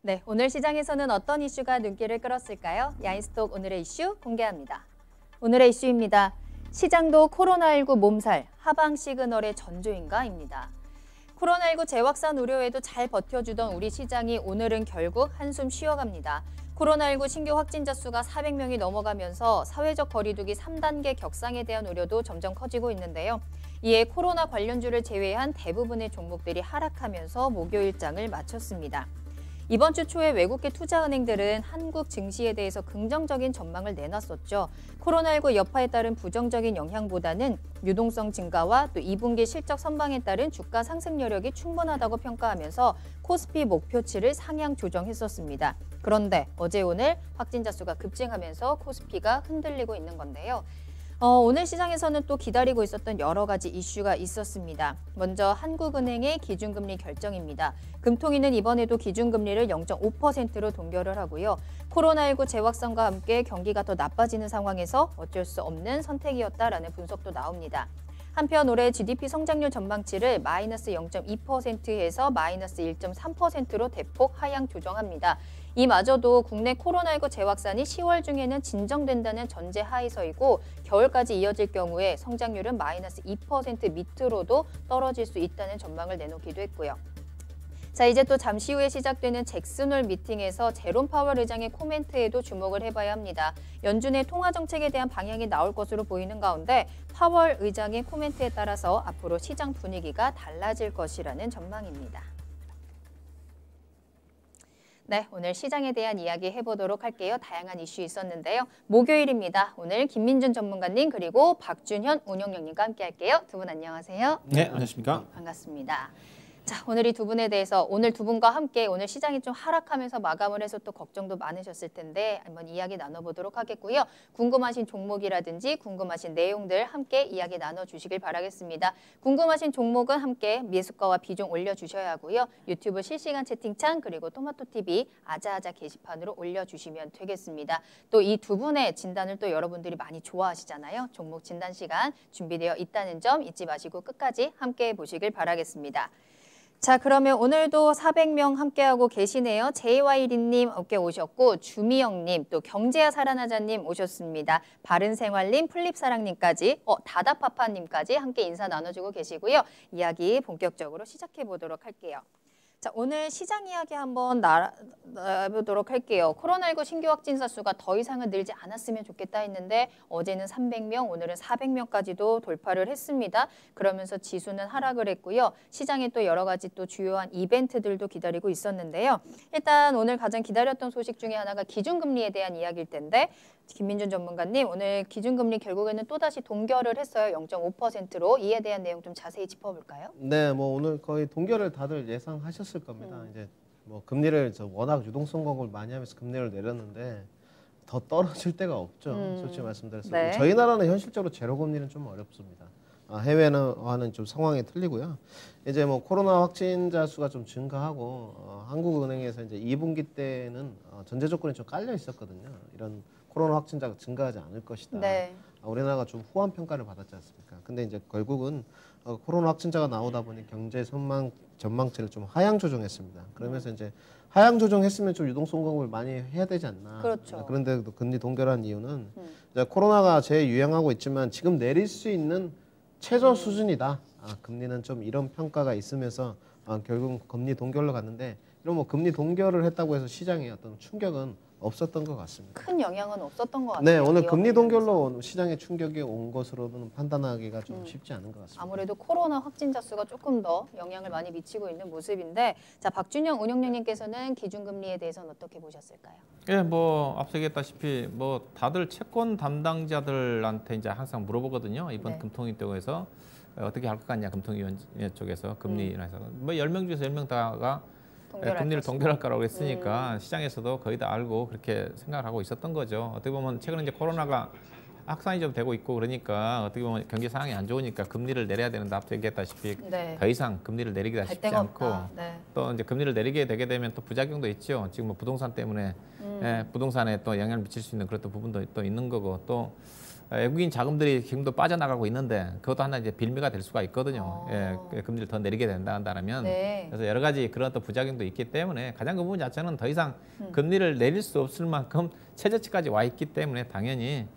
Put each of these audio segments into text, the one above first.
네, 오늘 시장에서는 어떤 이슈가 눈길을 끌었을까요? 야인스톡 오늘의 이슈 공개합니다. 오늘의 이슈입니다. 시장도 코로나19 몸살, 하방 시그널의 전조인가입니다. 코로나19 재확산 우려에도 잘 버텨주던 우리 시장이 오늘은 결국 한숨 쉬어갑니다. 코로나19 신규 확진자 수가 400명이 넘어가면서 사회적 거리두기 3단계 격상에 대한 우려도 점점 커지고 있는데요. 이에 코로나 관련주를 제외한 대부분의 종목들이 하락하면서 목요일장을 마쳤습니다. 이번 주 초에 외국계 투자은행들은 한국 증시에 대해서 긍정적인 전망을 내놨었죠. 코로나19 여파에 따른 부정적인 영향보다는 유동성 증가와 또 2분기 실적 선방에 따른 주가 상승 여력이 충분하다고 평가하면서 코스피 목표치를 상향 조정했었습니다. 그런데 어제 오늘 확진자 수가 급증하면서 코스피가 흔들리고 있는 건데요. 오늘 시장에서는 또 기다리고 있었던 여러 가지 이슈가 있었습니다. 먼저 한국은행의 기준금리 결정입니다. 금통위는 이번에도 기준금리를 0.5%로 동결을 하고요. 코로나19 재확산과 함께 경기가 더 나빠지는 상황에서 어쩔 수 없는 선택이었다라는 분석도 나옵니다. 한편 올해 GDP 성장률 전망치를 마이너스 0.2%에서 마이너스 1.3%로 대폭 하향 조정합니다. 이마저도 국내 코로나19 재확산이 10월 중에는 진정된다는 전제 하에서이고 겨울까지 이어질 경우에 성장률은 마이너스 2% 밑으로도 떨어질 수 있다는 전망을 내놓기도 했고요. 자, 이제 또 잠시 후에 시작되는 잭슨홀 미팅에서 제롬 파월 의장의 코멘트에도 주목을 해봐야 합니다. 연준의 통화 정책에 대한 방향이 나올 것으로 보이는 가운데 파월 의장의 코멘트에 따라서 앞으로 시장 분위기가 달라질 것이라는 전망입니다. 네, 오늘 시장에 대한 이야기 해보도록 할게요. 다양한 이슈 있었는데요. 목요일입니다. 오늘 김민준 전문가님 그리고 박준현 운영령님과 함께 할게요. 두 분 안녕하세요. 네, 안녕하십니까. 반갑습니다. 자, 오늘 이 두 분에 대해서 오늘 두 분과 함께 오늘 시장이 좀 하락하면서 마감을 해서 또 걱정도 많으셨을 텐데 한번 이야기 나눠보도록 하겠고요. 궁금하신 종목이라든지 궁금하신 내용들 함께 이야기 나눠주시길 바라겠습니다. 궁금하신 종목은 함께 매수가와 비중 올려주셔야 하고요. 유튜브 실시간 채팅창 그리고 토마토TV 아자아자 게시판으로 올려주시면 되겠습니다. 또 이 두 분의 진단을 또 여러분들이 많이 좋아하시잖아요. 종목 진단 시간 준비되어 있다는 점 잊지 마시고 끝까지 함께 보시길 바라겠습니다. 자, 그러면 오늘도 400명 함께하고 계시네요. JY리님 함께 오셨고 주미영님, 또 경제야 살아나자님 오셨습니다. 바른생활님, 플립사랑님까지, 다다파파님까지 함께 인사 나눠주고 계시고요. 이야기 본격적으로 시작해보도록 할게요. 자, 오늘 시장 이야기 한번 나눠보도록 할게요. 코로나19 신규 확진자 수가 더 이상은 늘지 않았으면 좋겠다 했는데 어제는 300명, 오늘은 400명까지도 돌파를 했습니다. 그러면서 지수는 하락을 했고요. 시장에 또 여러 가지 또 주요한 이벤트들도 기다리고 있었는데요. 일단 오늘 가장 기다렸던 소식 중에 하나가 기준금리에 대한 이야기일 텐데 김민준 전문가님, 오늘 기준금리 결국에는 또다시 동결을 했어요. 0.5%로. 이에 대한 내용 좀 자세히 짚어볼까요? 네, 뭐 오늘 거의 동결을 다들 예상하셨을 겁니다. 이제 뭐 금리를 워낙 유동성 공급을 많이 하면서 금리를 내렸는데 더 떨어질 데가 없죠. 솔직히 말씀드려서 네. 저희 나라는 현실적으로 제로 금리는 좀 어렵습니다. 해외와는 좀 상황이 틀리고요. 이제 뭐 코로나 확진자 수가 좀 증가하고 한국은행에서 이제 2분기 때는 전제 조건이 좀 깔려 있었거든요. 이런 코로나 확진자가 증가하지 않을 것이다. 네. 우리나라가 좀 후한 평가를 받았지 않습니까? 근데 이제 결국은 코로나 확진자가 나오다 보니 경제 전망치를 좀 하향 조정했습니다. 그러면서 이제 하향 조정했으면 좀 유동성 공급을 많이 해야 되지 않나. 그렇죠. 그런데 금리 동결한 이유는 이제 코로나가 재유행하고 있지만 지금 내릴 수 있는 최저 수준이다. 금리는 좀 이런 평가가 있으면서 결국은 금리 동결로 갔는데 이런 뭐 금리 동결을 했다고 해서 시장에 어떤 충격은 없었던 것 같습니다. 큰 영향은 없었던 것 같아요. 네, 오늘 금리 동결로 시장에 충격이 온 것으로는 판단하기가 좀 쉽지 않은 것 같습니다. 아무래도 코로나 확진자 수가 조금 더 영향을 많이 미치고 있는 모습인데, 자, 박준영 운영령님께서는 기준금리에 대해서는 어떻게 보셨을까요? 예, 뭐 앞서 얘기했다시피 뭐 다들 채권 담당자들한테 이제 항상 물어보거든요. 이번 네. 금통위 쪽에서 어떻게 할 것 같냐, 금통위원회 쪽에서 금리라서 뭐 10명 중에서 10명 다가 금리를 동결할 거라고 했으니까 시장에서도 거의 다 알고 그렇게 생각을 하고 있었던 거죠. 어떻게 보면 최근에 이제 코로나가 확산이 좀 되고 있고 그러니까 어떻게 보면 경기 상황이 안 좋으니까 금리를 내려야 되는데 앞서 얘기했다시피 네. 더 이상 금리를 내리기가 쉽지 않고 네. 또 이제 금리를 내리게 되게 되면 또 부작용도 있죠. 지금 뭐 부동산 때문에 부동산에 또 영향을 미칠 수 있는 그런 또 부분도 또 있는 거고 또 외국인 자금들이 지금도 빠져나가고 있는데 그것도 하나 이제 빌미가 될 수가 있거든요. 예, 금리를 더 내리게 된다면. 네. 그래서 여러 가지 그런 또 부작용도 있기 때문에 가장 그 부분 자체는 더 이상 금리를 내릴 수 없을 만큼 최저치까지 와 있기 때문에 당연히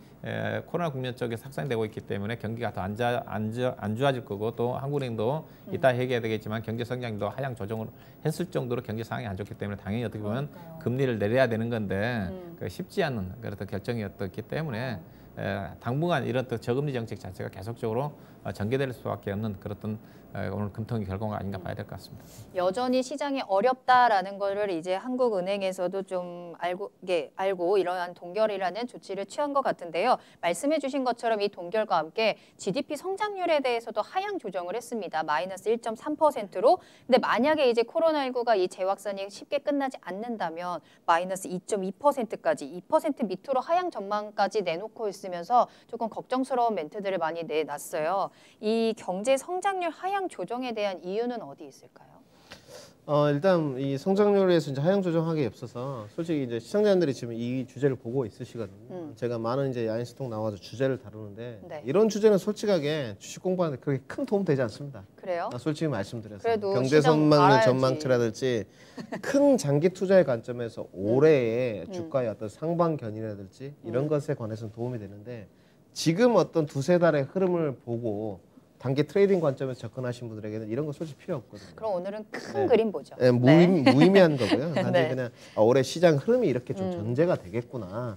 코로나 국면 쪽에 확산되고 있기 때문에 경기가 더 안 좋아질 거고 또 한국은행도 이따 얘기해야 되겠지만 경제 성장도 하향 조정을 했을 정도로 경제 상황이 안 좋기 때문에 당연히 어떻게 보면 금리를 내려야 되는 건데 쉽지 않은 그런 결정이었기 때문에 당분간 이런 또 저금리 정책 자체가 계속적으로 전개될 수밖에 없는 그런 오늘 금통위 결과가 아닌가 봐야 될 것 같습니다. 여전히 시장이 어렵다라는 거를 이제 한국은행에서도 좀 알고 이러한 동결이라는 조치를 취한 것 같은데요. 말씀해 주신 것처럼 이 동결과 함께 GDP 성장률에 대해서도 하향 조정을 했습니다. 마이너스 1.3%로. 근데 만약에 이제 코로나19가 이 재확산이 쉽게 끝나지 않는다면 마이너스 2.2%까지 2% 밑으로 하향 전망까지 내놓고 있으면서 조금 걱정스러운 멘트들을 많이 내놨어요. 이 경제 성장률 하향 조정에 대한 이유는 어디 있을까요? 일단 이 성장률에서 이제 하향 조정하기 앞서서 솔직히 이제 시청자분들이 지금 이 주제를 보고 있으시거든요. 제가 많은 이제 야인스톡 나와서 주제를 다루는데 네. 이런 주제는 솔직하게 주식 공부하는데 그렇게 큰 도움 되지 않습니다. 그래요? 솔직히 말씀드려서 그래도 경제 시장 전망을 알아야지. 전망치라든지 큰 장기 투자의 관점에서 올해의 주가의 어떤 상반견이라든지 이런 것에 관해서는 도움이 되는데 지금 어떤 두세 달의 흐름을 보고 단기 트레이딩 관점에서 접근하신 분들에게는 이런 거 솔직히 필요 없거든요. 그럼 오늘은 큰 그림 보죠. 네, 무의미한 거고요. 단지 네. 그냥 올해 시장 흐름이 이렇게 좀 전제가 되겠구나.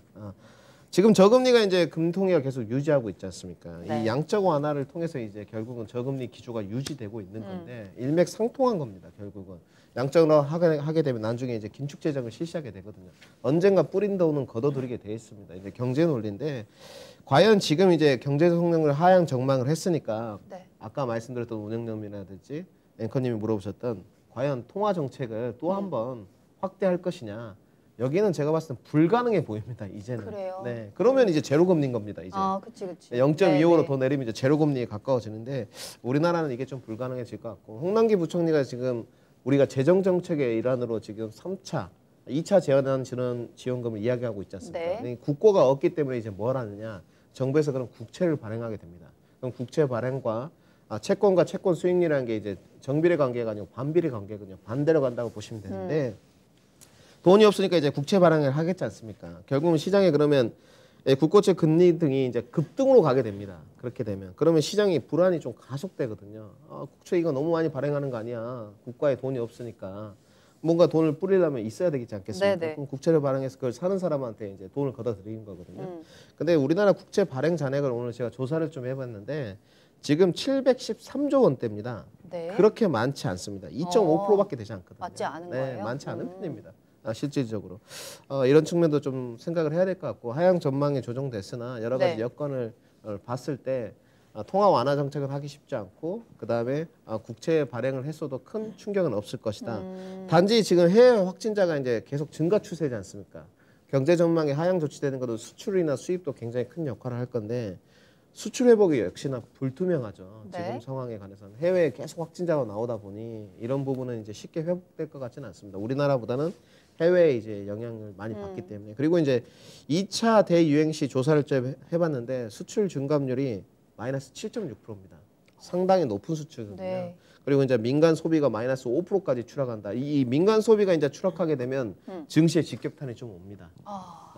지금 저금리가 이제 금통위가 계속 유지하고 있지 않습니까? 네. 이 양적 완화를 통해서 이제 결국은 저금리 기조가 유지되고 있는 건데 일맥상통한 겁니다. 결국은 양적으로 하게 되면 나중에 이제 긴축 재정을 실시하게 되거든요. 언젠가 뿌린 돈은 걷어들이게 돼 있습니다. 이제 경제 논리인데 과연 지금 이제 경제 성장률 하향 전망을 했으니까 네. 아까 말씀드렸던 운영연민이라든지 앵커님이 물어보셨던 과연 통화 정책을 또 한 번 확대할 것이냐 여기는 제가 봤을 때 불가능해 보입니다. 이제는. 그래요? 네. 그러면 이제 제로 금리인 겁니다. 이제. 그치. 0.25로 더 내리면 이제 제로 금리에 가까워지는데 우리나라는 이게 좀 불가능해질 것 같고 홍남기 부총리가 지금 우리가 재정 정책의 일환으로 지금 3차, 2차 재난 지원금을 이야기하고 있지 않습니까? 네. 국고가 없기 때문에 이제 뭘 하느냐? 정부에서 그럼 국채를 발행하게 됩니다. 그럼 국채 발행과 채권과 채권 수익률이라는 게 이제 정비례 관계가 아니고 반비례 관계거든요. 반대로 간다고 보시면 되는데 돈이 없으니까 이제 국채 발행을 하겠지 않습니까? 결국은 시장에 그러면 국고채 금리 등이 이제 급등으로 가게 됩니다. 그렇게 되면 그러면 시장이 불안이 좀 가속되거든요. 국채 이거 너무 많이 발행하는 거 아니야? 국가에 돈이 없으니까 뭔가 돈을 뿌리려면 있어야 되지 않겠습니까? 네네. 그럼 국채를 발행해서 그걸 사는 사람한테 이제 돈을 걷어들이는 거거든요. 근데 우리나라 국채 발행 잔액을 오늘 제가 조사를 좀 해봤는데 지금 713조 원대입니다. 네. 그렇게 많지 않습니다. 2.5%밖에 되지 않거든요. 맞지 않은 네, 거예요? 많지 않은 편입니다. 실질적으로 이런 측면도 좀 생각을 해야 될 것 같고 하향 전망이 조정됐으나 여러 가지 네. 여건을 봤을 때 통화 완화 정책을 하기 쉽지 않고 그 다음에 국채 발행을 했어도 큰 충격은 없을 것이다. 단지 지금 해외 확진자가 이제 계속 증가 추세지 않습니까? 경제 전망이 하향 조치되는 것도 수출이나 수입도 굉장히 큰 역할을 할 건데 수출 회복이 역시나 불투명하죠. 네. 지금 상황에 관해서는 해외에 계속 확진자가 나오다 보니 이런 부분은 이제 쉽게 회복될 것 같지는 않습니다. 우리나라보다는 해외에 이제 영향을 많이 받기 때문에 그리고 이제 2차 대유행 시 조사를 좀 해봤는데 수출 증감률이 마이너스 7.6%입니다. 상당히 높은 수치거든요. 네. 그리고 이제 민간 소비가 마이너스 5%까지 추락한다. 이 민간 소비가 이제 추락하게 되면 증시에 직격탄이 좀 옵니다.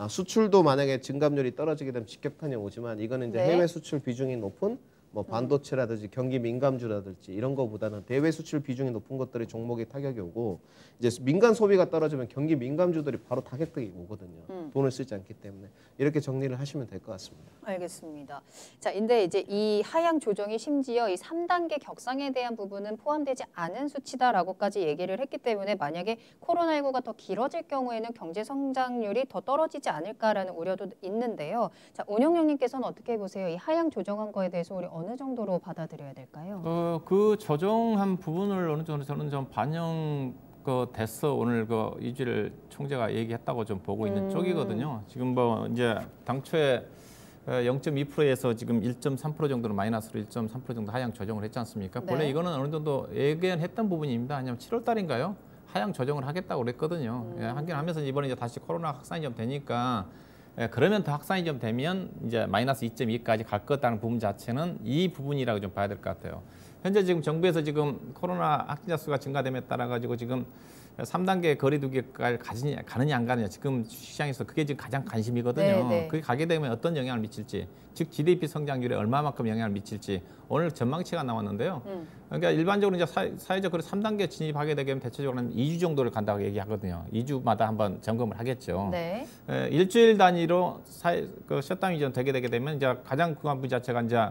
수출도 만약에 증감률이 떨어지게 되면 직격탄이 오지만 이거는 이제 네. 해외 수출 비중이 높은 뭐 반도체라든지 경기 민감주라든지 이런 거보다는 대외 수출 비중이 높은 것들이 종목에 타격이 오고 이제 민간 소비가 떨어지면 경기 민감주들이 바로 타격이 오거든요. 돈을 쓰지 않기 때문에 이렇게 정리를 하시면 될 것 같습니다. 알겠습니다. 자, 근데 이제 이 하향 조정이 심지어 이 3단계 격상에 대한 부분은 포함되지 않은 수치다라고까지 얘기를 했기 때문에 만약에 코로나19가 더 길어질 경우에는 경제 성장률이 더 떨어지지 않을까라는 우려도 있는데요. 자, 운영령님께서는 어떻게 보세요? 이 하향 조정한 거에 대해서 우리 어느 정도로 받아들여야 될까요? 그 조정한 부분을 어느 정도 저는 좀 반영 됐어 오늘 이주일 총재가 얘기했다고 좀 보고 있는 쪽이거든요. 지금 뭐 이제 당초에 0.2%에서 지금 1.3% 정도로 마이너스로 1.3% 정도 하향 조정을 했지 않습니까? 네. 본래 이거는 어느 정도 예견했던 부분입니다. 아니면 7월 달인가요? 하향 조정을 하겠다고 그랬거든요. 하긴 하면서 이번에 이제 다시 코로나 확산이 좀 되니까 그러면 더 확산이 좀 되면 이제 마이너스 2.2까지 갈 것다는 부분 자체는 이 부분이라고 좀 봐야 될 것 같아요. 현재 지금 정부에서 지금 코로나 확진자 수가 증가됨에 따라 가지고 지금 3단계 거리두기까지 가느냐 안 가느냐 지금 시장에서 그게 지금 가장 관심이거든요. 네. 그게 가게 되면 어떤 영향을 미칠지, 즉 GDP 성장률에 얼마만큼 영향을 미칠지 오늘 전망치가 나왔는데요. 그러니까 일반적으로 이제 사회적으로 3단계 진입하게 되면 대체적으로는 2주 정도를 간다고 얘기하거든요. 2주마다 한번 점검을 하겠죠. 네. 일주일 단위로 셧다운이 좀 되게 되면 이제 가장 중요한 부분 자체가 이제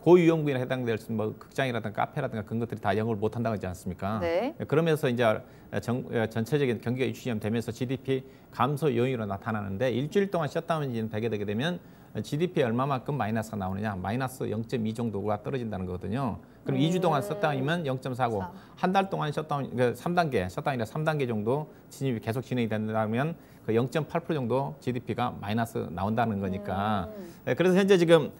고위험군에 해당될 수 뭐 극장이라든가 카페라든가 그런 것들이 다 영업을 못 한다고 하지 않습니까? 네. 그러면서 이제 전체적인 경기가 유치되면서 GDP 감소 요인으로 나타나는데 일주일 동안 셧다운이 되게 되면 GDP에 얼마만큼 마이너스가 나오느냐? 마이너스 0.2 정도가 떨어진다는 거거든요. 그럼 2주 동안 셧다운이면 0.49, 한 달 동안 셧다운, 그러니까 3단계, 셧다운이라 3단계 정도 진입이 계속 진행이 된다면 그 0.8% 정도 GDP가 마이너스 나온다는 거니까. 그래서 현재 지금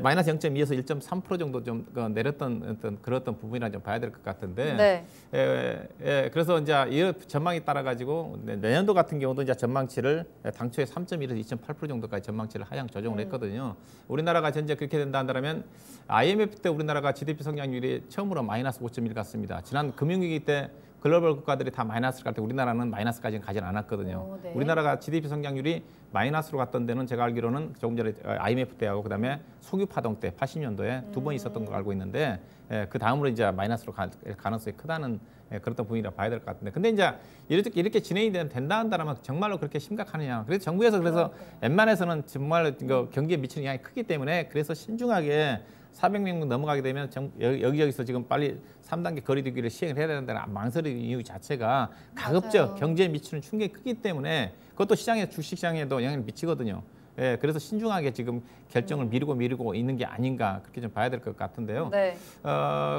마이너스 0.2에서 1.3% 정도 좀 내렸던 그랬던 부분이라 좀 봐야 될 것 같은데. 네. 그래서 이제 이 전망에 따라 가지고 내년도 같은 경우도 이제 전망치를 당초에 3.1에서 2.8% 정도까지 전망치를 하향 조정을 했거든요. 우리나라가 현재 그렇게 된다 한다면 IMF 때 우리나라가 GDP 성장률이 처음으로 마이너스 5.1 갔습니다. 지난 금융위기 때 글로벌 국가들이 다 마이너스를 갈 때 우리나라는 마이너스까지는 가진 않았거든요. 네. 우리나라가 GDP 성장률이 마이너스로 갔던 데는 제가 알기로는 조금 전에 IMF 때하고 그다음에 석유파동 때 80년도에 두 번 있었던 걸 알고 있는데 그 다음으로 이제 마이너스로 갈 가능성이 크다는 그런 부분이라 봐야 될 것 같은데 근데 이제 이렇게 진행이 된다 한다면 정말로 그렇게 심각하느냐. 그래서 정부에서 그래서 웬만해서는 정말 경기에 미치는 영향이 크기 때문에 그래서 신중하게 400명 넘어가게 되면 여기저기서 지금 빨리 3단계 거리두기를 시행을 해야 된다는 망설이는 이유 자체가 가급적 경제에 미치는 충격이 크기 때문에 그것도 주식시장에도 영향을 미치거든요. 그래서 신중하게 지금 결정을 미루고 있는 게 아닌가 그렇게 좀 봐야 될 것 같은데요. 네.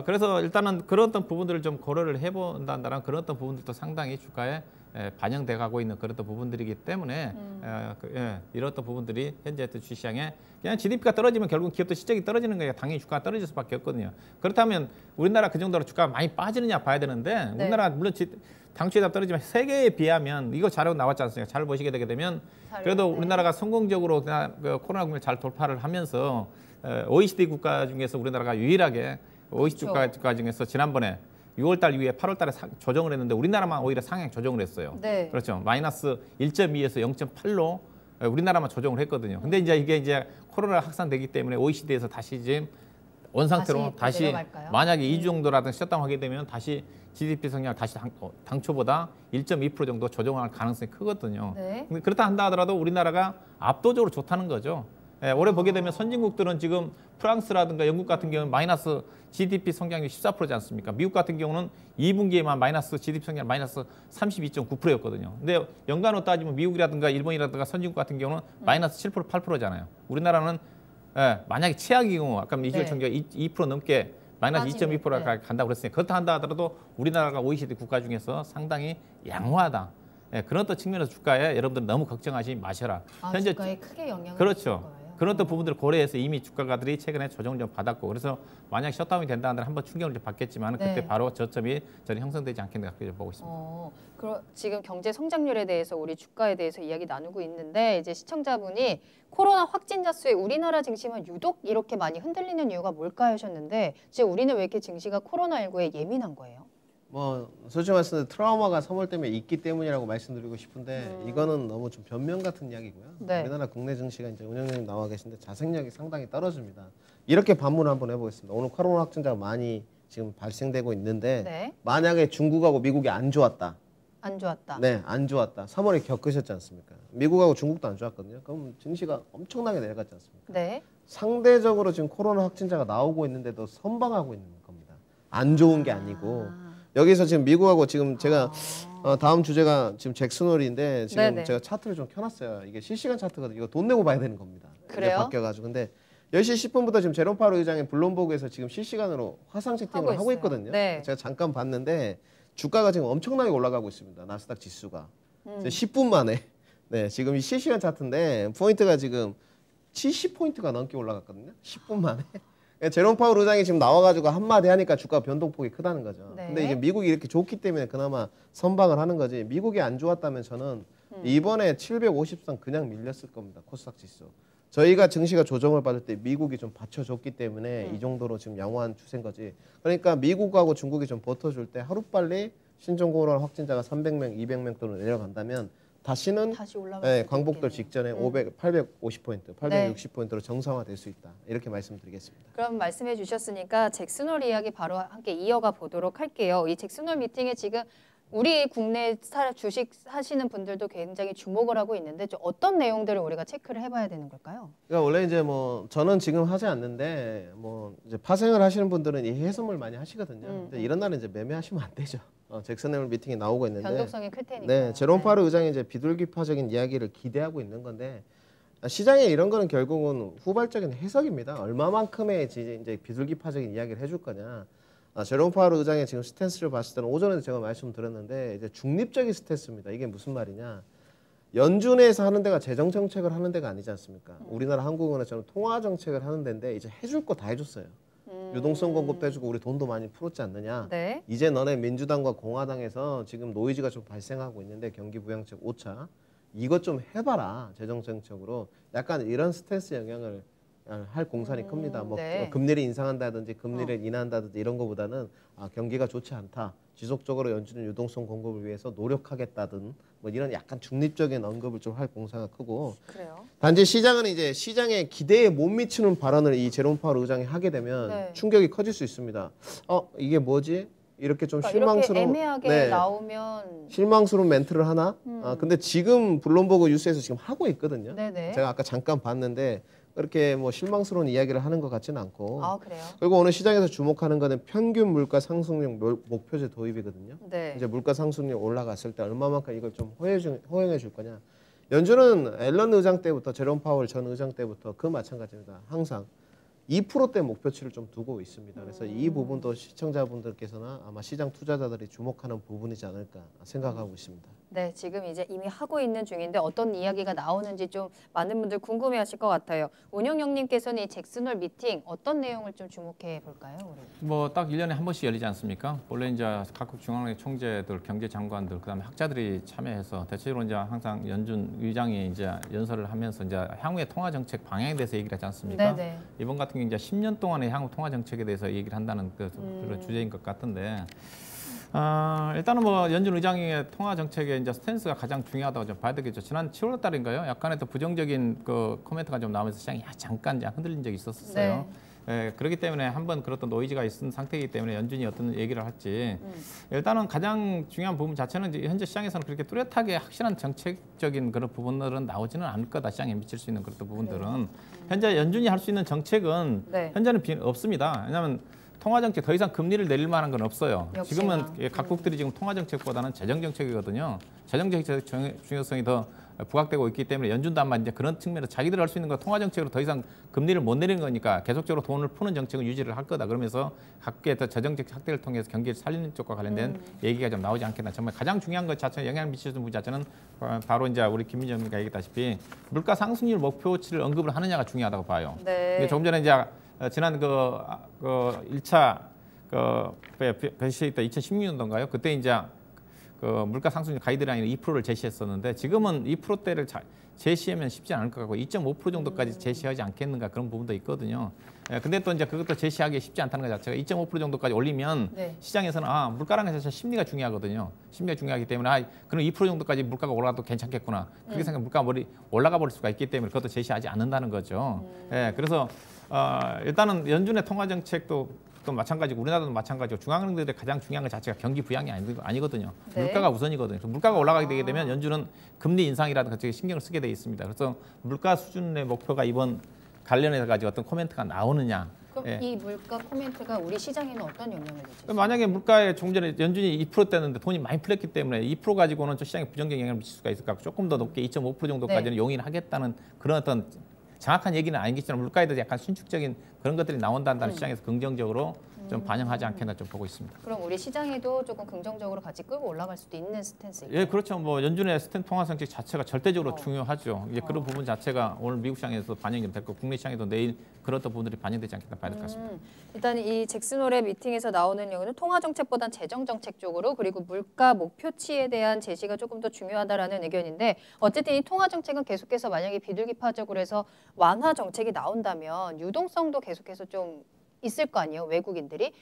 그래서 일단은 그런 어떤 부분들을 좀 고려를 해본다는 그런 어떤 부분들도 상당히 주가에 반영돼 가고 있는 그런 부분들이기 때문에 이런 어떤 부분들이 현재 주식시장에 그냥 GDP가 떨어지면 결국 기업도 실적이 떨어지는 거예요. 당연히 주가가 떨어질 수밖에 없거든요. 그렇다면 우리나라 그 정도로 주가가 많이 빠지느냐 봐야 되는데 우리나라 물론 당초에 다 떨어지면 세계에 비하면 이거 자료 나왔지 않습니까? 잘 보시게 되게 되면 그래도 우리나라가 성공적으로 코로나 국면을 잘 돌파를 하면서 OECD 국가 중에서 우리나라가 유일하게 OECD 국가 중에서 지난번에 6월달 이후에 8월달에 조정을 했는데 우리나라만 오히려 상향 조정을 했어요. 네. 그렇죠. 마이너스 1.2에서 0.8로 우리나라만 조정을 했거든요. 근데 이제 이게 이제 코로나 확산되기 때문에 OECD에서 다시 지금 원 상태로 다시 만약에 2주 정도라든가 셧다운하게 되면 다시 GDP 성장 다시 당초보다 1.2% 정도 조정할 가능성이 크거든요. 네. 근데 그렇다 한다 하더라도 우리나라가 압도적으로 좋다는 거죠. 올해 보게 되면 선진국들은 지금 프랑스라든가 영국 같은 경우는 마이너스 GDP 성장률이 14%지 않습니까? 미국 같은 경우는 2분기에만 마이너스 GDP 성장 마이너스 32.9%였거든요. 근데 연간으로 따지면 미국이라든가 일본이라든가 선진국 같은 경우는 마이너스 7% 8%잖아요. 우리나라는 만약에 최악의 경우 아까 이주열 총재가 2% 넘게 마이너스 2.2%가 간다고 그랬으니까 그렇다 한다 하더라도 우리나라가 OECD 국가 중에서 상당히 양호하다. 그런 어떤 측면에서 주가에 여러분들 너무 걱정하지 마셔라. 현재 주가에 크게 영향을 그렇죠. 그런 어떤 부분들을 고려해서 이미 주가가들이 최근에 조정을 좀 받았고 그래서 만약 셧다운이 된다 한다면 한번 충격을 좀 받겠지만 그때 바로 저점이 저는 형성되지 않겠나 그렇게 보고 있습니다. 지금 경제 성장률에 대해서 우리 주가에 대해서 이야기 나누고 있는데 이제 시청자분이 코로나 확진자 수에 우리나라 증시만 유독 이렇게 많이 흔들리는 이유가 뭘까 하셨는데 지금 우리는 왜 이렇게 증시가 코로나19에 예민한 거예요? 뭐 솔직히 말씀드려 트라우마가 3월 때문에 있기 때문이라고 말씀드리고 싶은데 이거는 너무 좀 변명 같은 이야기고요. 네. 우리나라 국내 증시가 이제 운영자님 나와 계신데 자생력이 상당히 떨어집니다. 이렇게 반문을 한번 해보겠습니다. 오늘 코로나 확진자가 많이 지금 발생되고 있는데 만약에 중국하고 미국이 안 좋았다. 안 좋았다. 네, 안 좋았다. 3월에 겪으셨지 않습니까? 미국하고 중국도 안 좋았거든요. 그럼 증시가 엄청나게 내려갔지 않습니까? 네. 상대적으로 지금 코로나 확진자가 나오고 있는데도 선방하고 있는 겁니다. 안 좋은 게 아니고. 여기서 지금 미국하고 지금 제가 다음 주제가 지금 잭슨홀인데 지금 제가 차트를 좀 켜놨어요. 이게 실시간 차트거든요. 이거 돈 내고 봐야 되는 겁니다. 그래요? 바뀌어가지고. 근데 10시 10분부터 지금 제롬 파월 의장이 블룸버그에서 지금 실시간으로 화상 채팅을 하고 있거든요. 네. 제가 잠깐 봤는데 주가가 지금 엄청나게 올라가고 있습니다. 나스닥 지수가. 10분 만에. 네, 지금 이 실시간 차트인데 포인트가 지금 70포인트가 넘게 올라갔거든요. 10분 만에. 제롬 파월 의장이 지금 나와가지고 한마디 하니까 주가 변동폭이 크다는 거죠. 네. 근데 이제 미국이 이렇게 좋기 때문에 그나마 선방을 하는 거지. 미국이 안 좋았다면 저는 이번에 750선 그냥 밀렸을 겁니다. 코스닥 지수. 저희가 증시가 조정을 받을 때 미국이 좀 받쳐줬기 때문에 이 정도로 지금 양호한 추세인 거지. 그러니까 미국하고 중국이 좀 버텨줄 때 하루빨리 신종 코로나 확진자가 300명, 200명 또는 내려간다면 다시는 다시 올라갈 수도 광복절 있겠네요. 직전에 850포인트, 860포인트로 정상화될 수 있다. 이렇게 말씀드리겠습니다. 그럼 말씀해 주셨으니까 잭슨홀 이야기 바로 함께 이어가 보도록 할게요. 이 잭슨홀 미팅에 지금 우리 국내 주식 하시는 분들도 굉장히 주목을 하고 있는데 좀 어떤 내용들을 우리가 체크를 해봐야 되는 걸까요? 그러니까 원래 이제 뭐 저는 지금 하지 않는데 뭐 이제 파생을 하시는 분들은 이 해소물 많이 하시거든요. 근데 이런 날은 이제 매매하시면 안 되죠. 잭슨홀 미팅이 나오고 있는데 변동성이 클 테니까. 네, 제롬 파월 의장이 이제 비둘기파적인 이야기를 기대하고 있는 건데 시장에 이런 거는 결국은 후발적인 해석입니다. 얼마만큼의 이제 비둘기파적인 이야기를 해줄 거냐. 제롬 파월 의장의 지금 스탠스를 봤을 때는 오전에도 제가 말씀드렸는데 이제 중립적인 스탠스입니다. 이게 무슨 말이냐? 연준에서 하는 데가 재정 정책을 하는 데가 아니지 않습니까? 우리나라 한국은행처럼 통화 정책을 하는 데인데 이제 해줄 거 다 해줬어요. 유동성 공급도 해주고 우리 돈도 많이 풀었지 않느냐. 네. 이제 너네 민주당과 공화당에서 지금 노이즈가 좀 발생하고 있는데 경기 부양책 5차 이것 좀 해봐라 재정 정책으로 약간 이런 스탠스 영향을 할 공산이 큽니다. 뭐 네. 금리를 인상한다든지 금리를 인하한다든지 이런 거보다는 경기가 좋지 않다. 지속적으로 연준은 유동성 공급을 위해서 노력하겠다든 뭐 이런 약간 중립적인 언급을 좀 할 공사가 크고 그래요. 단지 시장은 이제 시장의 기대에 못 미치는 발언을 이 제롬 파월 의장이 하게 되면 네. 충격이 커질 수 있습니다. 이게 뭐지? 이렇게 좀 그러니까 실망스러운 이렇게 애매하게 나오면 실망스러운 멘트를 하나? 근데 지금 블룸버그 뉴스에서 지금 하고 있거든요. 네네. 제가 아까 잠깐 봤는데 그렇게 뭐 실망스러운 이야기를 하는 것 같지는 않고. 아 그래요? 그리고 오늘 시장에서 주목하는 거는 평균 물가 상승률 목표제 도입이거든요. 네. 이제 물가 상승률 올라갔을 때 얼마만큼 이걸 좀 허용해 줄 거냐. 연준은 앨런 의장 때부터 제롬 파월 전 의장 때부터 그 마찬가지입니다. 항상 2%대 목표치를 좀 두고 있습니다. 그래서 이 부분도 시청자분들께서나 아마 시장 투자자들이 주목하는 부분이지 않을까 생각하고 있습니다. 네, 지금 이제 이미 하고 있는 중인데 어떤 이야기가 나오는지 좀 많은 분들 궁금해하실 것 같아요. 운영형님께서는 이 잭슨홀 미팅 어떤 내용을 좀 주목해 볼까요? 우리? 뭐 딱 1년에 한 번씩 열리지 않습니까? 원래 이제 각국 중앙은행 총재들, 경제장관들, 그다음에 학자들이 참여해서 대체로 이제 항상 연준 의장이 이제 연설을 하면서 이제 향후의 통화 정책 방향에 대해서 얘기를 하지 않습니까? 네네. 이번 같은 경우 이제 10년 동안의 향후 통화 정책에 대해서 얘기를 한다는 그런 주제인 것 같은데. 일단은 뭐 연준 의장의 통화 정책의 이제 스탠스가 가장 중요하다고 좀 봐야 되겠죠. 지난 7월 달인가요? 약간의 또 부정적인 그 코멘트가 좀 나오면서 시장이 잠깐 흔들린 적이 있었어요. 네. 그렇기 때문에 한번 그런 노이즈가 있는 상태이기 때문에 연준이 어떤 얘기를 할지 일단은 가장 중요한 부분 자체는 이제 현재 시장에서는 그렇게 뚜렷하게 확실한 정책적인 그런 부분들은 나오지는 않을 거다. 시장에 미칠 수 있는 그런 부분들은 현재 연준이 할 수 있는 정책은 네. 현재는 없습니다. 왜냐하면 통화 정책 더 이상 금리를 내릴 만한 건 없어요. 역시나. 지금은 각국들이 지금 통화 정책보다는 재정 정책이거든요. 재정 정책의 중요성이 더 부각되고 있기 때문에 연준도 아마 이제 그런 측면에서 자기들 할 수 있는 거 통화 정책으로 더 이상 금리를 못 내리는 거니까 계속적으로 돈을 푸는 정책을 유지를 할 거다. 그러면서 각국의 더 재정적 확대를 통해서 경기를 살리는 쪽과 관련된 얘기가 좀 나오지 않겠나. 정말 가장 중요한 것 자체, 영향을 미치는 부분 자체는 바로 이제 우리 김민정 의원님가 얘기했다시피 물가 상승률 목표치를 언급을 하느냐가 중요하다고 봐요. 네. 조금 전에 이제 지난 그 1차 배시 때 2016년도인가요? 그때 이제 그 물가 상승률 가이드라인 2%를 제시했었는데 지금은 2%대를 제시하면 쉽지 않을 것 같고 2.5% 정도까지 제시하지 않겠는가 그런 부분도 있거든요. 근데 또 이제 그것도 제시하기 쉽지 않다는 것 자체가 2.5% 정도까지 올리면 네. 시장에서는 물가라는 게 사실 심리가 중요하거든요. 심리가 중요하기 때문에 그럼 2% 정도까지 물가가 올라가도 괜찮겠구나. 그렇게 생각하면 물가 올라가 버릴 수가 있기 때문에 그것도 제시하지 않는다는 거죠. 그래서 일단은 연준의 통화 정책도 또 마찬가지고 우리나라도 마찬가지고 중앙은행들의 가장 중요한 것 자체가 경기 부양이 아니거든요. 네. 물가가 우선이거든요. 물가가 올라가게 되게 되면 연준은 금리 인상이라든가 신경을 쓰게 돼 있습니다. 그래서 물가 수준의 목표가 이번 관련해서 가지고 어떤 코멘트가 나오느냐. 그럼 이 물가 코멘트가 우리 시장에는 어떤 영향을 미칠까요? 만약에 물가에 조금 전에 연준이 2%대는데 돈이 많이 풀렸기 때문에 2% 가지고는 좀 시장에 부정적인 영향을 미칠 수가 있을 것 같고 조금 더 높게 2.5% 정도까지는 용인하겠다는 그런 어떤 정확한 얘기는 아니겠지만 물가에 대해서 약간 신축적인 그런 것들이 나온다는 시장에서 긍정적으로 좀 반영하지 않겠나 좀 보고 있습니다. 그럼 우리 시장에도 조금 긍정적으로 같이 끌고 올라갈 수도 있는 스탠스일까요? 예, 그렇죠. 뭐 연준의 스탠 통화 정책 자체가 절대적으로 중요하죠. 이제 그런 부분 자체가 오늘 미국 시장에서 반영이 됐고 국내 시장에도 내일 그런 부분들이 반영되지 않겠나 봐야 될 것 같습니다. 일단 이 잭슨홀의 미팅에서 나오는 경우는 통화 정책보단 재정 정책 쪽으로 그리고 물가 목표치에 대한 제시가 조금 더 중요하다라는 의견인데 어쨌든 이 통화 정책은 계속해서 만약에 비둘기파적으로 해서 완화 정책이 나온다면 유동성도 계속해서 좀 있을 거 아니에요. 외국인들이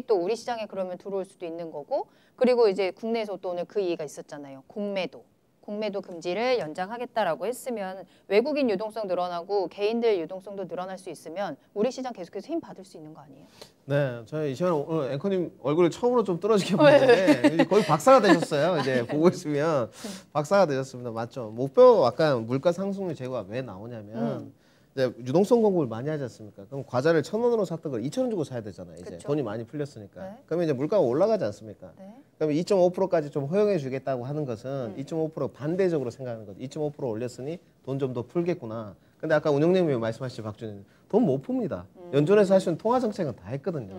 또 우리 시장에 그러면 들어올 수도 있는 거고 그리고 이제 국내에서 또 오늘 그 얘기가 있었잖아요. 공매도 금지를 연장하겠다라고 했으면 외국인 유동성 늘어나고 개인들 유동성도 늘어날 수 있으면 우리 시장 계속해서 힘 받을 수 있는 거 아니에요? 네, 저희 이 시간에 오늘 앵커님 얼굴을 처음으로 좀 떨어지게 보는데 거의 박사가 되셨어요. 이제 보고 있으면 박사가 되셨습니다. 맞죠? 목표 아까 물가 상승률 제고가 왜 나오냐면 이제 유동성 공급을 많이 하지 않습니까? 그럼 과자를 1,000원으로 샀던 걸 2,000원 주고 사야 되잖아요. 이제 그쵸. 돈이 많이 풀렸으니까. 네. 그러면 이제 물가가 올라가지 않습니까? 네. 그러면 2.5%까지 좀 허용해 주겠다고 하는 것은 2.5% 반대적으로 생각하는 거죠. 2.5% 올렸으니 돈 좀 더 풀겠구나. 근데 아까 운영님이 말씀하신 박준희 돈 못 풉니다. 연준에서 하시는 통화 정책은 다 했거든요.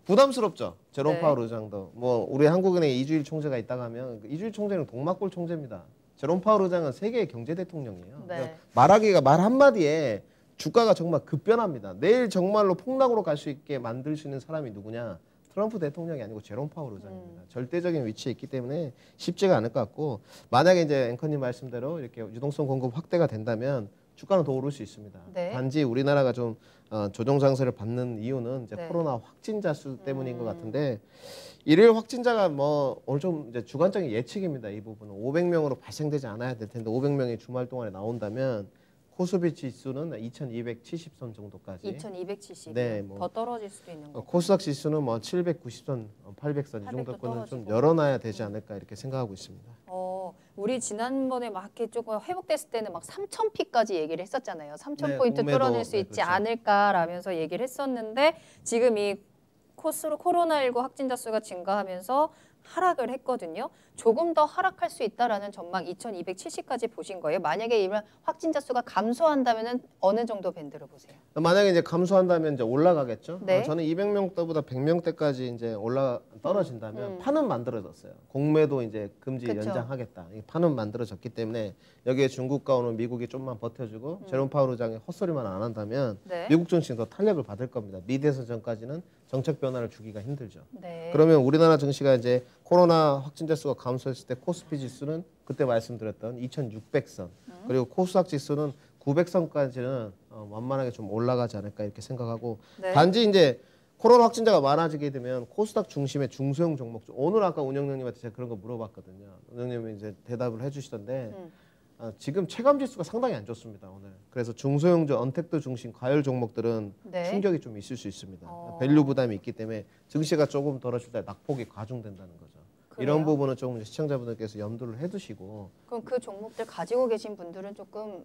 부담스럽죠. 제롬 네. 파월 의장도 뭐 우리 한국은행 이주일 총재가 있다가 하면 이주일 총재는 동막골 총재입니다. 제롬 파월 의장은 세계의 경제 대통령이에요. 네. 그러니까 말하기가 말 한마디에 주가가 정말 급변합니다. 내일 정말로 폭락으로 갈 수 있게 만들 수 있는 사람이 누구냐? 트럼프 대통령이 아니고 제롬 파월 의장입니다. 절대적인 위치에 있기 때문에 쉽지가 않을 것 같고 만약에 이제 앵커님 말씀대로 이렇게 유동성 공급 확대가 된다면 주가는 더 오를 수 있습니다. 네. 단지 우리나라가 좀 조정 장세를 받는 이유는 이제 네. 코로나 확진자 수 때문인 것 같은데 일일 확진자가 뭐 오늘 좀 이제 주관적인 예측입니다. 이 부분은 500명으로 발생되지 않아야 될 텐데 500명이 주말 동안에 나온다면 코스피 지수는 2,270선 정도까지. 2,270. 네, 뭐 더 떨어질 수도 있는 거고. 코스닥 지수는 뭐 790선, 800선 이 800도 정도권은 좀 떨어지고. 열어놔야 되지 않을까 이렇게 생각하고 있습니다. 우리 지난번에 막 이렇게 조금 회복됐을 때는 막 3,000피까지 얘기를 했었잖아요. 3,000포인트 공매도, 뚫어낼 수 네, 있지 그렇죠. 않을까라면서 얘기를 했었는데 지금 이 코로나19 확진자 수가 증가하면서 하락을 했거든요. 조금 더 하락할 수 있다라는 전망 2,270까지 보신 거예요. 만약에 이런 확진자 수가 감소한다면은 어느 정도 밴드로 보세요? 만약에 이제 감소한다면 이제 올라가겠죠. 네. 저는 200명대보다 100명대까지 이제 떨어진다면 판은 만들어졌어요. 공매도 이제 금지 그쵸. 연장하겠다. 이 판은 만들어졌기 때문에 여기에 중국과 오는 미국이 좀만 버텨주고 제롬 파월 의장이 헛소리만 안 한다면 네. 미국 증시는 더 탄력을 받을 겁니다. 미대선 전까지는 정책 변화를 주기가 힘들죠. 네. 그러면 우리나라 증시가 이제 코로나 확진자 수가 감소했을 때 코스피 지수는 그때 말씀드렸던 2,600선 그리고 코스닥 지수는 900선까지는 완만하게 좀 올라가지 않을까 이렇게 생각하고 네. 단지 이제 코로나 확진자가 많아지게 되면 코스닥 중심의 중소형 종목 오늘 아까 운영장님한테 제가 그런 거 물어봤거든요. 운영님이 이제 대답을 해주시던데 지금 체감 지수가 상당히 안 좋습니다 오늘. 그래서 중소형 언택트 중심 과열 종목들은 네. 충격이 좀 있을 수 있습니다. 밸류 부담이 있기 때문에 증시가 조금 떨어질 때 낙폭이 과중된다는 거죠. 그래요? 이런 부분은 조금 시청자분들께서 염두를 해두시고 그럼 그 종목들 가지고 계신 분들은 조금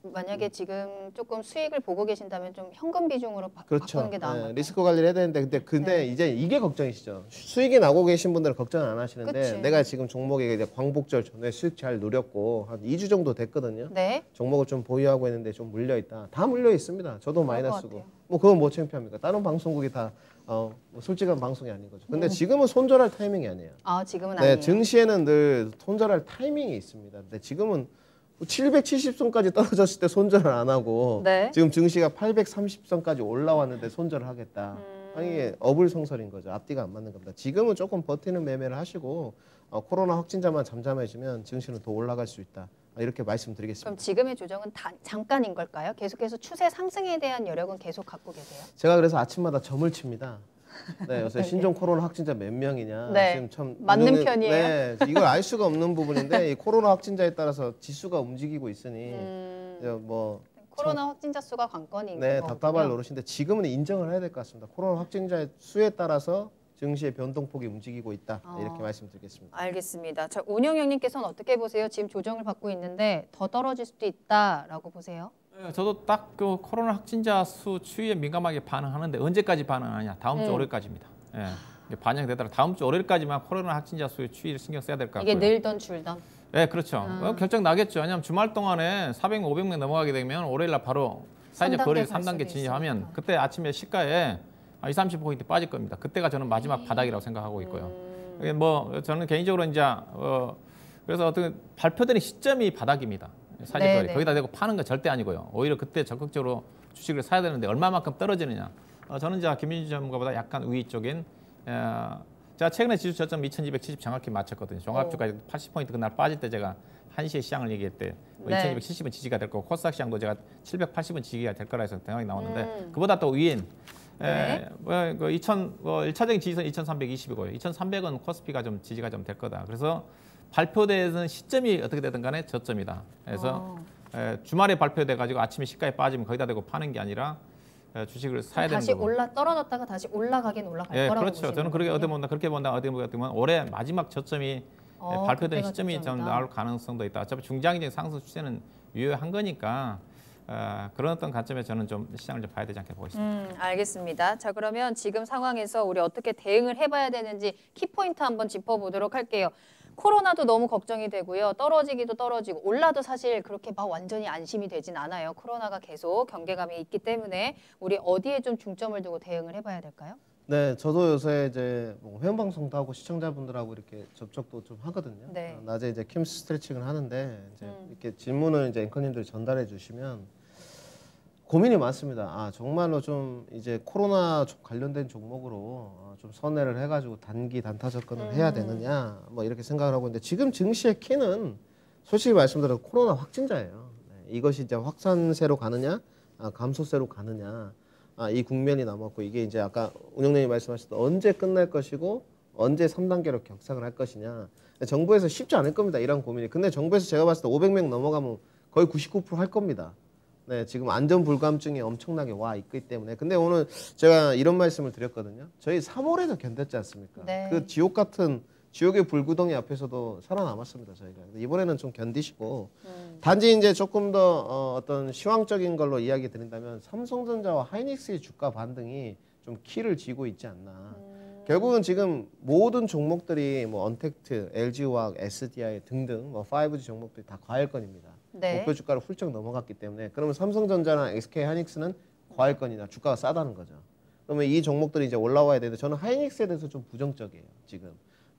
만약에 지금 조금 수익을 보고 계신다면 좀 현금 비중으로 그렇죠. 바꾸는 게 나은 건가요? 리스크 관리를 해야 되는데 근데 네. 이제 이게 걱정이시죠. 수익이 나고 계신 분들은 걱정 안 하시는데 그치. 내가 지금 종목에 이제 광복절 전에 수익 잘 누렸고 한 2주 정도 됐거든요. 네. 종목을 좀 보유하고 있는데 좀 물려 있다. 다 물려 있습니다. 저도 그럴 것 마이너스고. 같아요. 뭐 그건 뭐 창피합니까? 다른 방송국이 다 뭐 솔직한 방송이 아닌 거죠. 근데 지금은 손절할 타이밍이 아니에요. 지금은 네, 아니에요. 증시에는 늘 손절할 타이밍이 있습니다. 근데 지금은 770선까지 떨어졌을 때 손절을 안 하고 네. 지금 증시가 830선까지 올라왔는데 손절을 하겠다. 아니 이게 어불성설인 거죠. 앞뒤가 안 맞는 겁니다. 지금은 조금 버티는 매매를 하시고 코로나 확진자만 잠잠해지면 증시는 더 올라갈 수 있다. 이렇게 말씀드리겠습니다. 그럼 지금의 조정은 잠깐인 걸까요? 계속해서 추세 상승에 대한 여력은 계속 갖고 계세요? 제가 그래서 아침마다 점을 칩니다. 네, 요새 신종 코로나 확진자 몇 명이냐. 네, 지금 참 맞는 편이에요. 네, 이걸 알 수가 없는 부분인데 이 코로나 확진자에 따라서 지수가 움직이고 있으니 뭐 코로나 확진자 수가 관건인 네, 거고요. 답답할 노릇인데 지금은 인정을 해야 될 것 같습니다. 코로나 확진자의 수에 따라서 증시의 변동폭이 움직이고 있다. 이렇게 말씀드리겠습니다. 알겠습니다. 자, 운영형님께서는 어떻게 보세요? 지금 조정을 받고 있는데 더 떨어질 수도 있다라고 보세요? 저도 딱 그 코로나 확진자 수 추이에 민감하게 반응하는데 언제까지 반응하냐? 다음 주 월요일까지입니다. 예, 이게 반영되더라. 다음 주 월요일까지만 코로나 확진자 수의 추이를 신경 써야 될 것 같고요. 이게 늘던 줄던. 네, 그렇죠. 결정 나겠죠. 왜냐하면 주말 동안에 400명, 500명 넘어가게 되면 월요일 날 바로 사회적 거리를 3단계 진입하면 그때 아침에 시가에 20-30포인트 빠질 겁니다. 그때가 저는 마지막 바닥이라고 생각하고 있고요. 뭐 저는 개인적으로 이제 그래서 어떤 발표되는 시점이 바닥입니다. 사직거래. 거기다 대고 파는 건 절대 아니고요. 오히려 그때 적극적으로 주식을 사야 되는데 얼마만큼 떨어지느냐. 저는 이제 김민주 전문가보다 약간 우위 쪽인 제가 최근에 지수 저점 2270 정확히 맞췄거든요. 종합주가 80포인트 그날 빠질 때 제가 1시에 시장을 얘기할 때 2270은 지지가 될 거고 코스닥 시장도 제가 780은 지지가 될 거라 해서 대응이 나왔는데 그보다 또 위인 그 1차적인 지지선 2320이고요. 2300은 코스피가 좀 지지가 좀 될 거다. 그래서 발표되는 시점이 어떻게 되든 간에 저점이다. 그래서 주말에 발표돼 가지고 아침에 시가에 빠지면 거기다 대고 파는 게 아니라 주식을 사야 되는 거고. 다시 떨어졌다가 다시 올라가긴 올라갈 거라고 그렇죠. 보시는 저는 그렇게 본다. 어떻게 보면 올해 마지막 저점이 발표된 시점이 좀 나올 가능성도 있다. 어차피 중장기적인 상승 추세는 유효한 거니까 그런 어떤 관점에 저는 좀 시장을 좀 봐야 되지 않게 보고 있습니다. 알겠습니다. 자, 그러면 지금 상황에서 우리 어떻게 대응을 해봐야 되는지 키포인트 한번 짚어보도록 할게요. 코로나도 너무 걱정이 되고요. 떨어지기도 떨어지고 올라도 사실 그렇게 막 완전히 안심이 되진 않아요. 코로나가 계속 경계감이 있기 때문에 우리 어디에 좀 중점을 두고 대응을 해봐야 될까요? 네, 저도 요새 이제 뭐 회원 방송도 하고 시청자분들하고 이렇게 접촉도 좀 하거든요. 네. 낮에 이제 킴 스트레칭을 하는데 이제 이렇게 질문을 이제 앵커님들이 전달해 주시면 고민이 많습니다. 정말로 좀 이제 코로나 관련된 종목으로 좀 선회를 해가지고 단기 단타 접근을 해야 되느냐 뭐 이렇게 생각을 하고 있는데 지금 증시의 키는 솔직히 말씀드려서 코로나 확진자예요. 이것이 이제 확산세로 가느냐, 감소세로 가느냐. 이 국면이 남았고 이게 이제 아까 운영님이 말씀하셨던 언제 끝날 것이고 언제 3단계로 격상을 할 것이냐. 정부에서 쉽지 않을 겁니다. 이런 고민이. 근데 정부에서 제가 봤을 때 500명 넘어가면 거의 99% 할 겁니다. 네, 지금 안전 불감증이 엄청나게 와 있기 때문에. 근데 오늘 제가 이런 말씀을 드렸거든요. 저희 3월에도 견뎠지 않습니까? 네. 그 지옥 같은 지옥의 불구덩이 앞에서도 살아남았습니다, 저희가. 이번에는 좀 견디시고 단지 이제 조금 더 어떤 시황적인 걸로 이야기 드린다면 삼성전자와 하이닉스의 주가 반등이 좀 키를 쥐고 있지 않나. 결국은 지금 모든 종목들이 뭐 언택트, LG화학, SDI 등등 뭐 5G 종목들이 다 과열권입니다. 네. 목표 주가를 훌쩍 넘어갔기 때문에 그러면 삼성전자나 SK 하이닉스는 과열권이나 주가가 싸다는 거죠. 그러면 이 종목들이 이제 올라와야 되는데 저는 하이닉스에 대해서 좀 부정적이에요. 지금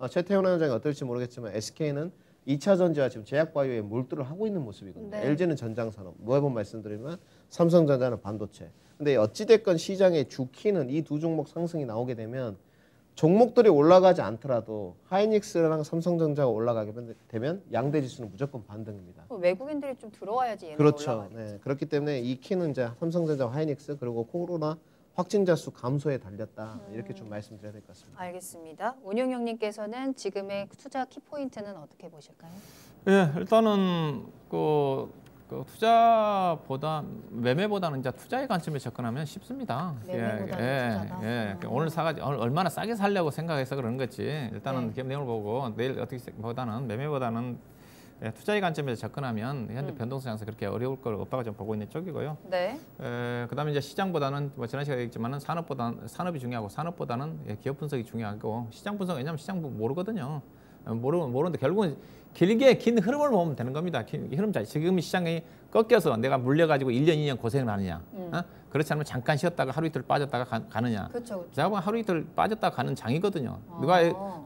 최태원 원장이 어떨지 모르겠지만 SK는 2차 전지와 지금 제약바이오에 몰두를 하고 있는 모습이거든요. 네. LG는 전장산업, 매번 말씀드리면 삼성전자는 반도체. 근데 어찌됐건 시장의 주키는 이 두 종목 상승이 나오게 되면 종목들이 올라가지 않더라도 하이닉스랑 삼성전자가 올라가게 되면 양대 지수는 무조건 반등입니다. 외국인들이 좀 들어와야지 얘는 그렇죠. 올라가겠죠. 네. 그렇기 때문에 이 키는 이제 삼성전자와 하이닉스 그리고 코로나 확진자 수 감소에 달렸다. 이렇게 좀 말씀드려야 될 것 같습니다. 알겠습니다. 운용형님께서는 지금의 투자 키포인트는 어떻게 보실까요? 예, 일단은 그 투자보다 매매보다는 이제 투자의 관점에 접근하면 쉽습니다. 매매보다는 투자다. 오늘 사가지고 얼마나 싸게 살려고 생각해서 그러는 거지. 일단은 기업 내용을 보고 내일 어떻게 보다는 매매보다는 투자의 관점에서 접근하면 현재 변동성에서 그렇게 어려울 걸 없다고 좀 보고 있는 쪽이고요. 네. 그다음에 이제 시장보다는 뭐 지난 시간에 얘기했지만은 산업이 중요하고 산업보다는 기업 분석이 중요하고 시장 분석 왜냐하면 시장 모르거든요. 모르는데 결국은 길게 긴 흐름을 보면 되는 겁니다. 긴 흐름 잘. 지금 시장이 꺾여서 내가 물려가지고 1년, 2년 고생을 하느냐. 그렇지 않으면 잠깐 쉬었다가 하루 이틀 빠졌다가 가느냐. 그렇죠. 제가 보면 하루 이틀 빠졌다가 가는 장이거든요.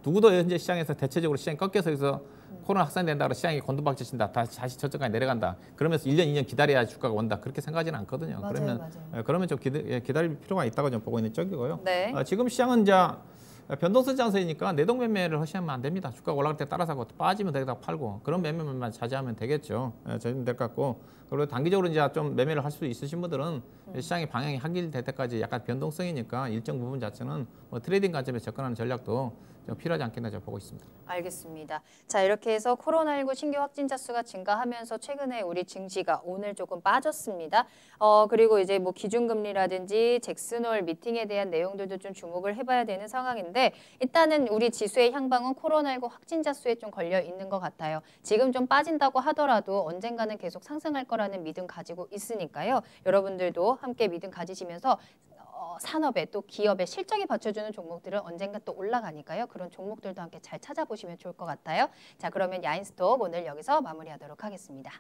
누구도 현재 시장에서 대체적으로 시장이 꺾여서 해서 코로나 확산된다고 시장이 곤두박질 친다. 다시 저점까지 내려간다. 그러면서 1년, 2년 기다려야 주가가 온다. 그렇게 생각하지는 않거든요. 그러면 좀 기다릴 필요가 있다고 좀 보고 있는 쪽이고요. 네. 지금 시장은 이제 변동성 장세이니까 내동 매매를 하시면 안 됩니다. 주가가 올라갈 때 따라서 하고 빠지면 거기다 팔고 그런 매매만 자제하면 되겠죠. 자제하면 될 것 같고 그리고 단기적으로 이제 좀 매매를 할 수 있으신 분들은 시장의 방향이 확인될 때까지 약간 변동성이니까 일정 부분 자체는 뭐 트레이딩 관점에서 접근하는 전략도 좀 필요하지 않겠나 저는 보고 있습니다. 알겠습니다. 자, 이렇게 해서 코로나19 신규 확진자 수가 증가하면서 최근에 우리 증시가 오늘 조금 빠졌습니다. 그리고 이제 뭐 기준금리라든지 잭슨홀 미팅에 대한 내용들도 좀 주목을 해봐야 되는 상황인데 일단은 우리 지수의 향방은 코로나19 확진자 수에 좀 걸려 있는 것 같아요. 지금 좀 빠진다고 하더라도 언젠가는 계속 상승할 거라는 믿음 가지고 있으니까요. 여러분들도 함께 믿음 가지시면서 산업에 또 기업의 실적이 받쳐주는 종목들은 언젠가 또 올라가니까요. 그런 종목들도 함께 잘 찾아보시면 좋을 것 같아요. 자, 그러면 야인스톱 오늘 여기서 마무리하도록 하겠습니다.